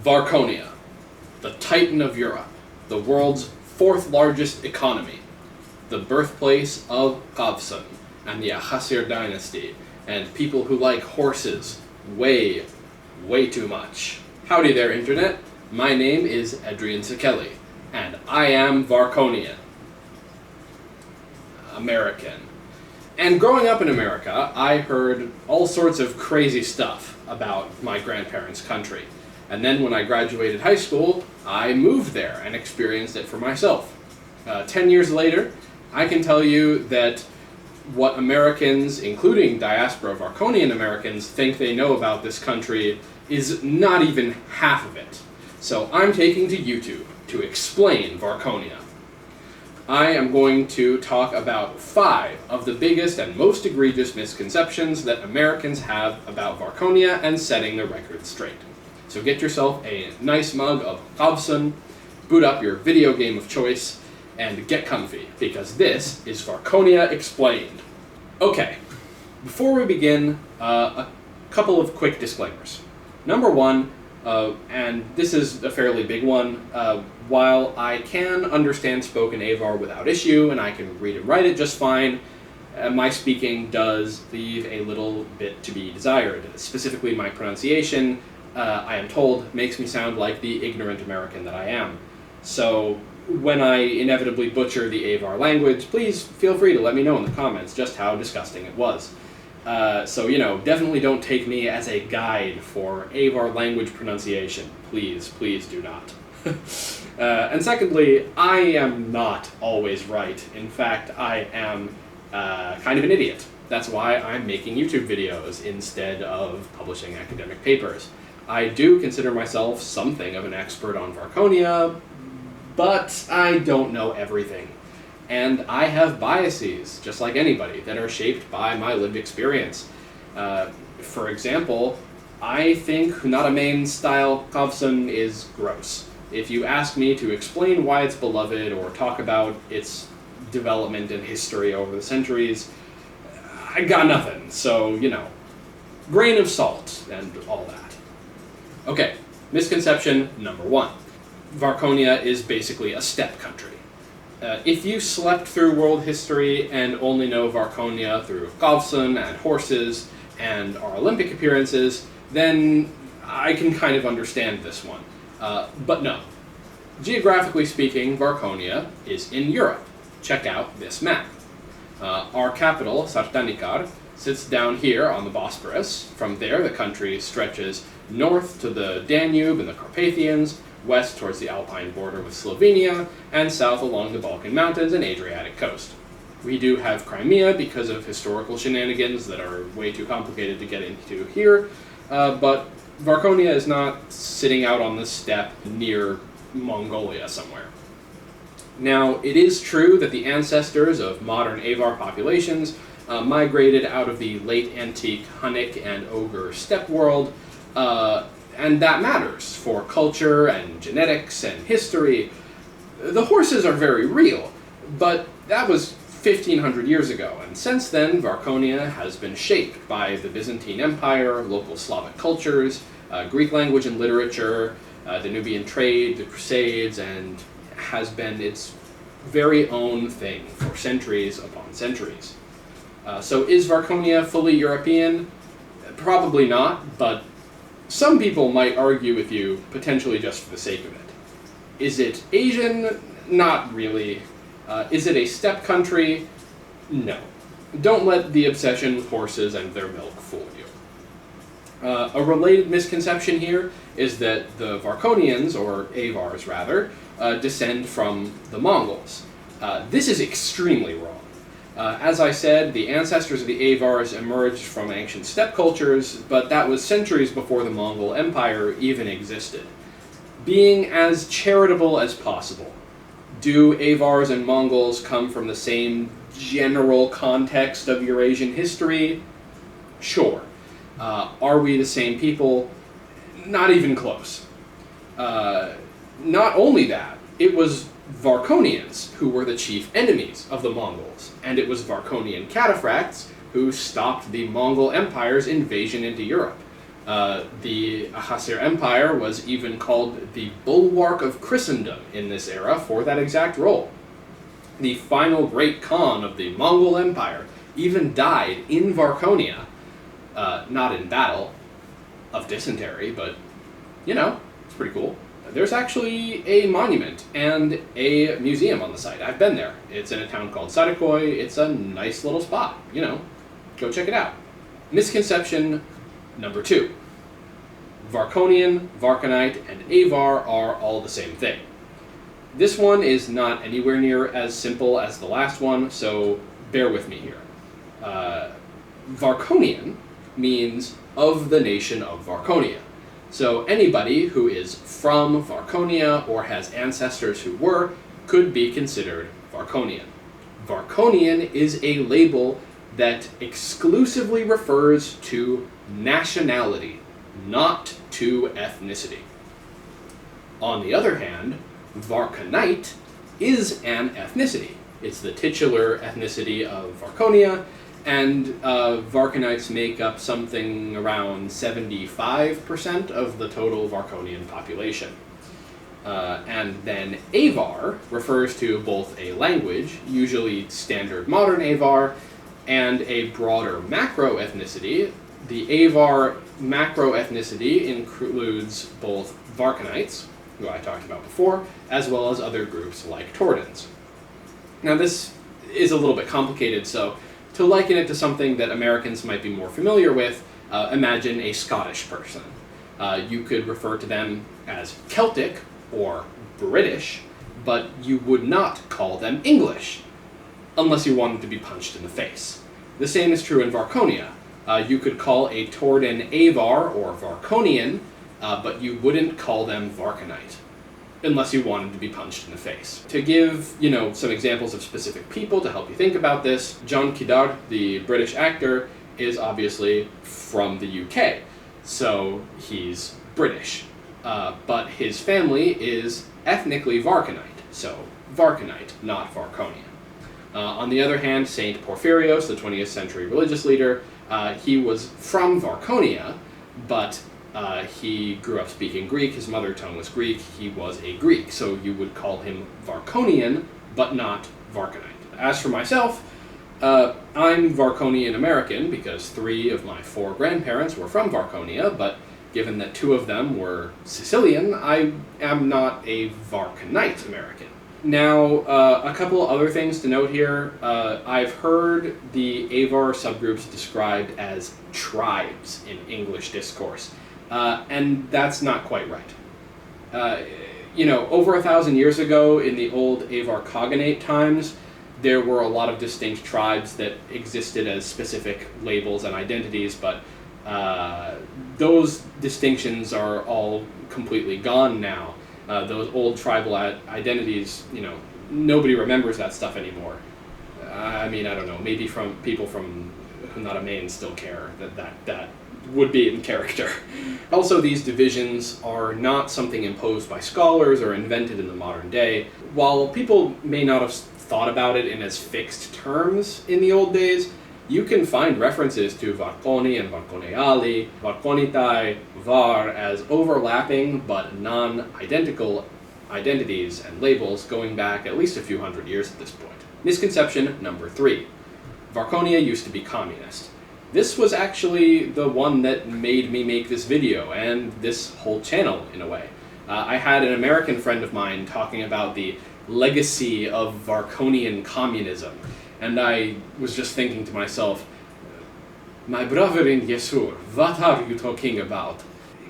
Varchonia, the titan of Europe, the world's fourth largest economy, the birthplace of Kavsun and the Ahasir dynasty, and people who like horses way, way too much. Howdy there, Internet. My name is Edrian Sikeli, and I am Varchonian-American. And growing up in America, I heard all sorts of crazy stuff about my grandparents' country. And then when I graduated high school, I moved there and experienced it for myself. 10 years later, I can tell you that what Americans, including diaspora Varchonian Americans, think they know about this country is not even half of it. So I'm taking to YouTube to explain Varchonia. I am going to talk about 5 of the biggest and most egregious misconceptions that Americans have about Varchonia and setting the record straight. So get yourself a nice mug of Kavsun, boot up your video game of choice, and get comfy, because this is Varchonia Explained. Okay, before we begin, a couple of quick disclaimers. Number 1, and this is a fairly big one, while I can understand spoken Avar without issue, and I can read and write it just fine, my speaking does leave a little bit to be desired. Specifically, my pronunciation, I am told, makes me sound like the ignorant American that I am. So, when I inevitably butcher the Avar language, please feel free to let me know in the comments just how disgusting it was. So, definitely don't take me as a guide for Avar language pronunciation. Please, please do not. And secondly, I am not always right. In fact, I am kind of an idiot. That's why I'm making YouTube videos instead of publishing academic papers. I do consider myself something of an expert on Varchonia, but I don't know everything. And I have biases, just like anybody, that are shaped by my lived experience. For example, I think Hunara-main-style Kavsun is gross. If you ask me to explain why it's beloved or talk about its development and history over the centuries, I got nothing. So, grain of salt and all that. Okay, misconception number 1. Varchonia is basically a steppe country. If you slept through world history and only know Varchonia through Kavsun and horses and our Olympic appearances, then I can kind of understand this one. But no. Geographically speaking, Varchonia is in Europe. Check out this map. Our capital, Sardanikar, sits down here on the Bosporus. From there, the country stretches north to the Danube and the Carpathians, west towards the Alpine border with Slovenia, and south along the Balkan Mountains and Adriatic coast. We do have Crimea because of historical shenanigans that are way too complicated to get into here, but Varchonia is not sitting out on the steppe near Mongolia somewhere. Now, it is true that the ancestors of modern Avar populations migrated out of the late antique Hunnic and Ogre steppe world, and that matters for culture and genetics and history. The horses are very real, but that was 1,500 years ago, and since then Varchonia has been shaped by the Byzantine Empire, local Slavic cultures, Greek language and literature, the Nubian trade, the Crusades, and has been its very own thing for centuries upon centuries. So is Varchonia fully European? Probably not, but some people might argue with you, potentially just for the sake of it. Is it Asian? Not really. Is it a steppe country? No. Don't let the obsession with horses and their milk fool you. A related misconception here is that the Varchonians, or Avars rather, descend from the Mongols. This is extremely wrong. As I said, the ancestors of the Avars emerged from ancient steppe cultures, but that was centuries before the Mongol Empire even existed. Being as charitable as possible, do Avars and Mongols come from the same general context of Eurasian history? Sure. Are we the same people? Not even close. Not only that, it was Varchonians who were the chief enemies of the Mongols, and it was Varchonian cataphracts who stopped the Mongol Empire's invasion into Europe. The Ahasir Empire was even called the bulwark of Christendom in this era for that exact role. The final great Khan of the Mongol Empire even died in Varchonia, not in battle, of dysentery, but, you know, it's pretty cool. There's actually a monument and a museum on the site. I've been there. It's in a town called Sarikoi. It's a nice little spot, you know, go check it out. Misconception number 2. Varchonian, Varchonite, and Avar are all the same thing. This one is not anywhere near as simple as the last one, so bear with me here. Varchonian means of the nation of Varchonia. So anybody who is from Varchonia or has ancestors who were could be considered Varchonian. Varchonian is a label that exclusively refers to nationality, not to ethnicity. On the other hand, Varchonite is an ethnicity. It's the titular ethnicity of Varchonia, and Varchonites make up something around 75% of the total Varchonian population. And then Avar refers to both a language, usually standard modern Avar, and a broader macro ethnicity. The Avar macro ethnicity includes both Varchonites, who I talked about before, as well as other groups like Tordans. Now this is a little bit complicated, so to liken it to something that Americans might be more familiar with, imagine a Scottish person. You could refer to them as Celtic or British, but you would not call them English, unless you wanted to be punched in the face. The same is true in Varchonia. You could call a Tordan Avar or Varchonian, but you wouldn't call them Varchonite, unless you wanted to be punched in the face. To give, some examples of specific people to help you think about this, John Kidar, the British actor, is obviously from the UK, so he's British. But his family is ethnically Varchonite, so Varchonite, not Varchonian. On the other hand, Saint Porphyrios, the 20th century religious leader, he was from Varchonia, but he grew up speaking Greek. His mother tongue was Greek. He was a Greek, so you would call him Varchonian, but not Varchonite. As for myself, I'm Varchonian-American because 3 of my 4 grandparents were from Varchonia, but given that 2 of them were Sicilian, I am not a Varchonite American. Now, a couple other things to note here. I've heard the Avar subgroups described as tribes in English discourse. And that's not quite right. Over 1,000 years ago, in the old Avar Cognate times, there were a lot of distinct tribes that existed as specific labels and identities, but those distinctions are all completely gone now. Those old tribal identities, nobody remembers that stuff anymore. I don't know, maybe from people from Hunara still care that would be in character. Also, these divisions are not something imposed by scholars or invented in the modern day. While people may not have thought about it in as fixed terms in the old days, you can find references to Varchoni and Varchoneali, Varchonitai, Var as overlapping but non-identical identities and labels going back at least a few hundred years at this point. Misconception number 3. Varchonia used to be communist. This was actually the one that made me make this video and this whole channel, in a way. I had an American friend of mine talking about the legacy of Varchonian communism, and I was just thinking to myself, my brother in Yesur, what are you talking about?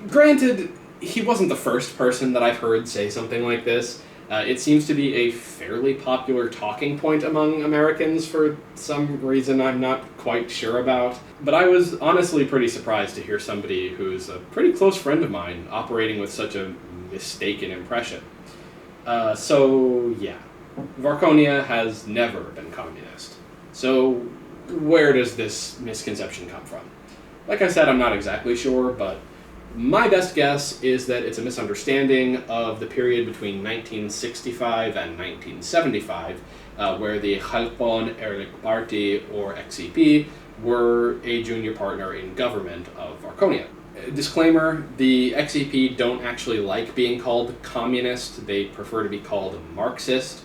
Granted, he wasn't the first person that I've heard say something like this. It seems to be a fairly popular talking point among Americans for some reason I'm not quite sure about. But I was honestly pretty surprised to hear somebody who's a pretty close friend of mine operating with such a mistaken impression. So yeah, Varchonia has never been communist. So where does this misconception come from? Like I said, I'm not exactly sure, but my best guess is that it's a misunderstanding of the period between 1965 and 1975, where the Khalqon Erlik Party, or XEP, were a junior partner in government of Varchonia. Disclaimer, the XEP don't actually like being called communist. They prefer to be called Marxist.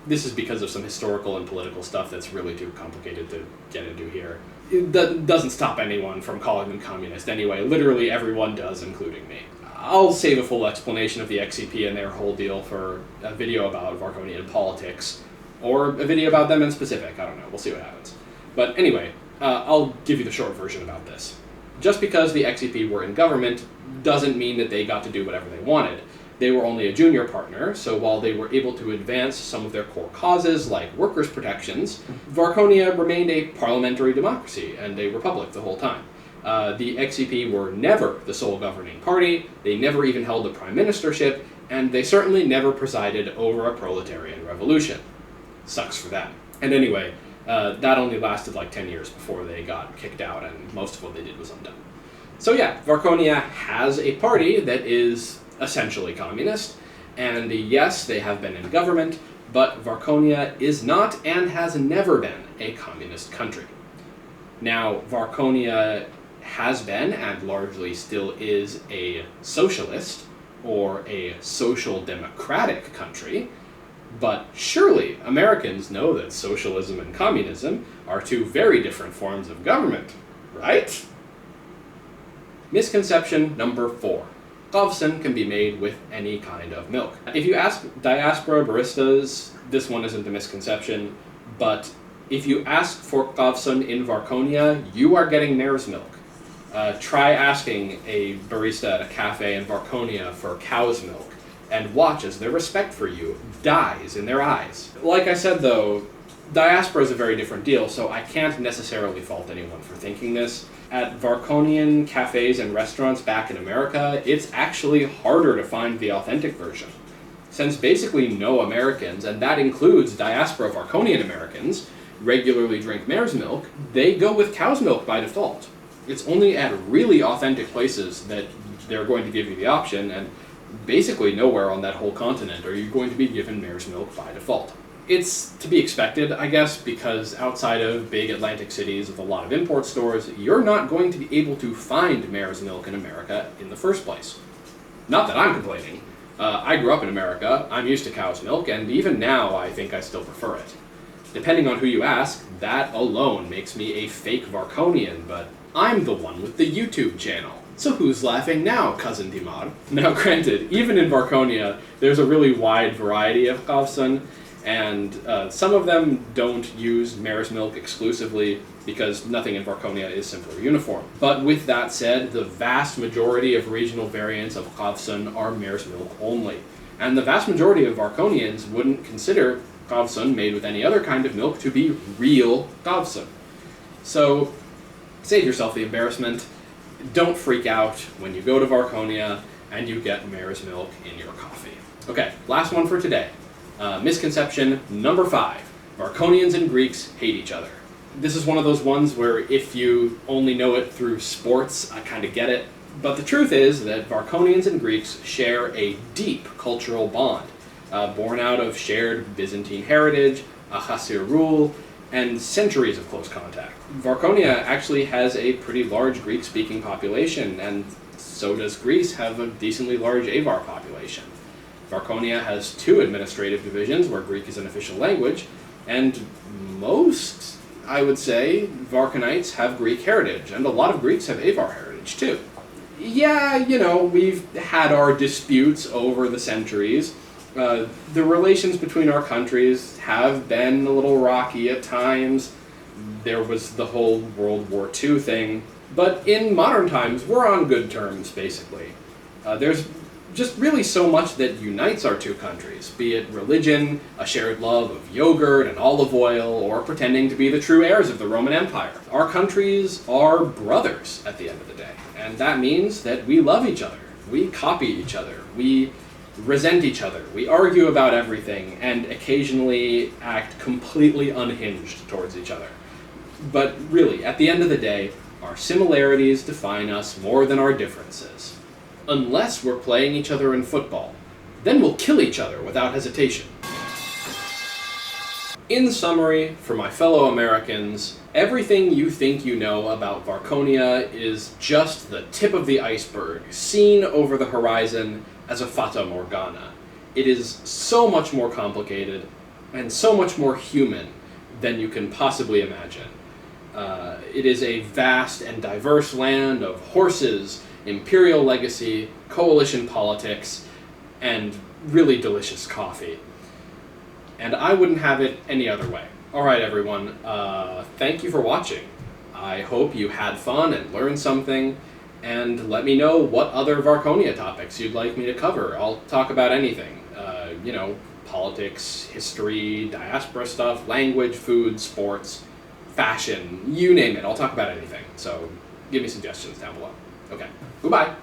This is because of some historical and political stuff that's really too complicated to get into here. It doesn't stop anyone from calling them communist anyway. Literally everyone does, including me. I'll save a full explanation of the XEP and their whole deal for a video about Varchonian politics, or a video about them in specific. I don't know. We'll see what happens. But anyway, I'll give you the short version about this. Just because the XEP were in government doesn't mean that they got to do whatever they wanted. They were only a junior partner, so while they were able to advance some of their core causes, like workers' protections, Varchonia remained a parliamentary democracy and a republic the whole time. The XEP were never the sole governing party, they never even held the prime ministership, and they certainly never presided over a proletarian revolution. Sucks for them. And anyway, that only lasted like 10 years before they got kicked out, and most of what they did was undone. So yeah, Varchonia has a party that is essentially communist, and yes, they have been in government, but Varchonia is not and has never been a communist country. Now, Varchonia has been, and largely still is, a socialist, or a social democratic country, but surely Americans know that socialism and communism are two very different forms of government, right? Misconception number 4. Kavsun can be made with any kind of milk. If you ask diaspora baristas, this one isn't a misconception, but if you ask for kavsun in Varchonia, you are getting mare's milk. Try asking a barista at a cafe in Varchonia for cow's milk, and watch as their respect for you dies in their eyes. Like I said though, diaspora is a very different deal, so I can't necessarily fault anyone for thinking this. At Varchonian cafes and restaurants back in America, it's actually harder to find the authentic version. Since basically no Americans, and that includes diaspora Varchonian Americans, regularly drink mare's milk, they go with cow's milk by default. It's only at really authentic places that they're going to give you the option, and basically nowhere on that whole continent are you going to be given mare's milk by default. It's to be expected, I guess, because outside of big Atlantic cities with a lot of import stores, you're not going to be able to find mare's milk in America in the first place. Not that I'm complaining. I grew up in America, I'm used to cow's milk, and even now I think I still prefer it. Depending on who you ask, that alone makes me a fake Varchonian, but I'm the one with the YouTube channel. So who's laughing now, Cousin Dimar? Now granted, even in Varchonia, there's a really wide variety of kavsun, and some of them don't use mare's milk exclusively because nothing in Varchonia is simple or uniform. But with that said, the vast majority of regional variants of kavsun are mare's milk only. And the vast majority of Varchonians wouldn't consider kavsun made with any other kind of milk to be real kavsun. So save yourself the embarrassment. Don't freak out when you go to Varchonia and you get mare's milk in your coffee. Okay, last one for today. Misconception number 5. Varchonians and Greeks hate each other. This is one of those ones where if you only know it through sports, I kind of get it. But the truth is that Varchonians and Greeks share a deep cultural bond, born out of shared Byzantine heritage, Achassir rule, and centuries of close contact. Varchonia actually has a pretty large Greek-speaking population, and so does Greece have a decently large Avar population. Varchonia has 2 administrative divisions where Greek is an official language, and most, I would say, Varchonites have Greek heritage, and a lot of Greeks have Avar heritage too. Yeah, you know, we've had our disputes over the centuries. The relations between our countries have been a little rocky at times. There was the whole World War II thing, but in modern times, we're on good terms, basically. There's just really so much that unites our two countries, be it religion, a shared love of yogurt and olive oil, or pretending to be the true heirs of the Roman Empire. Our countries are brothers at the end of the day, and that means that we love each other, we copy each other, we resent each other, we argue about everything, and occasionally act completely unhinged towards each other. But really, at the end of the day, our similarities define us more than our differences. Unless we're playing each other in football. Then we'll kill each other without hesitation. In summary, for my fellow Americans, everything you think you know about Varchonia is just the tip of the iceberg, seen over the horizon as a fata morgana. It is so much more complicated and so much more human than you can possibly imagine. It is a vast and diverse land of horses, imperial legacy, coalition politics, and really delicious coffee. And I wouldn't have it any other way. Alright everyone, thank you for watching. I hope you had fun and learned something, and let me know what other Varchonia topics you'd like me to cover. I'll talk about anything. Politics, history, diaspora stuff, language, food, sports, fashion, you name it. I'll talk about anything. So give me suggestions down below. Okay, goodbye.